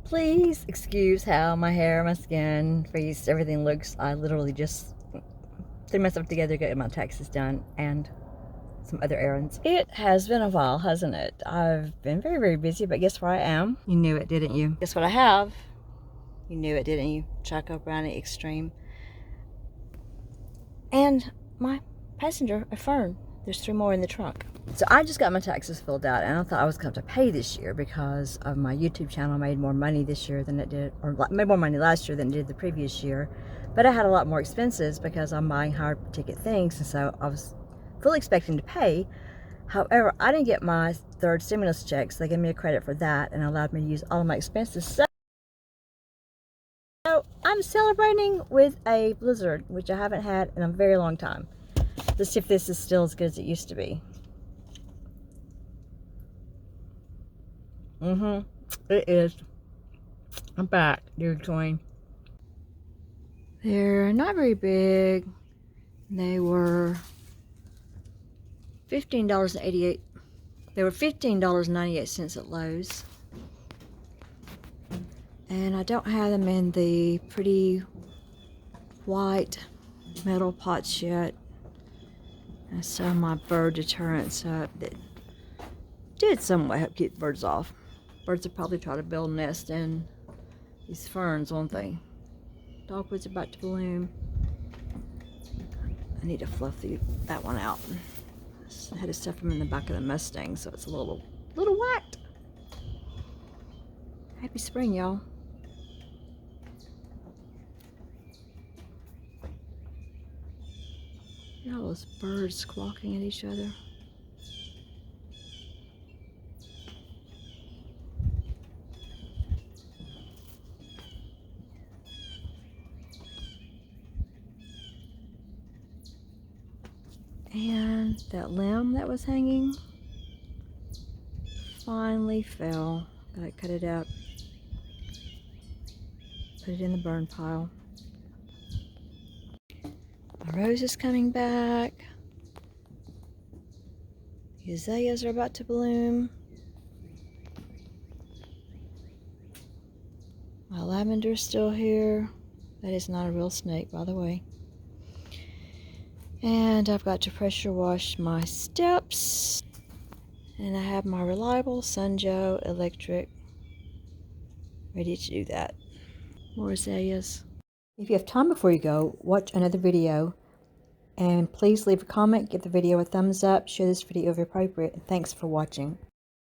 Please excuse how my hair, my skin, face, everything looks. I literally just threw myself together to get my taxes done and some other errands. It has been a while, hasn't it? I've been very, very busy, but guess where I am? You knew it, didn't you? Guess what I have? You knew it, didn't you? Choco Brownie Extreme. And my passenger, a Fern. There's 3 more in the trunk. So I just got my taxes filled out, and I thought I was going to pay this year because of my YouTube channel made more money this year than it did, or made more money last year than it did the previous year. But I had a lot more expenses because I'm buying higher ticket things, and so I was fully expecting to pay. However, I didn't get my 3rd stimulus check, so they gave me a credit for that and allowed me to use all of my expenses. So I'm celebrating with a blizzard, which I haven't had in a very long time. Let's see if this is still as good as it used to be. It is. I'm back, dear coin. They're not very big. They were $15.88. They were $15.98 at Lowe's. And I don't have them in the pretty white metal pots yet. I saw my bird deterrents up that did somewhat help keep the birds off. Birds will probably try to build a nest in these ferns, won't they? Dogwood's about to bloom. I need to fluff that one out. I had to stuff them in the back of the Mustang, so it's a little whacked. Happy spring, y'all. Look at all those birds squawking at each other. And that limb that was hanging finally fell. Gotta cut it out. Put it in the burn pile. My rose is coming back. The azaleas are about to bloom. My lavender is still here. That is not a real snake, by the way. And I've got to pressure wash my steps. And I have my reliable Sunjoe electric ready to do that. More azaleas. If you have time before you go, watch another video. And please leave a comment, give the video a thumbs up, share this video if appropriate, and thanks for watching.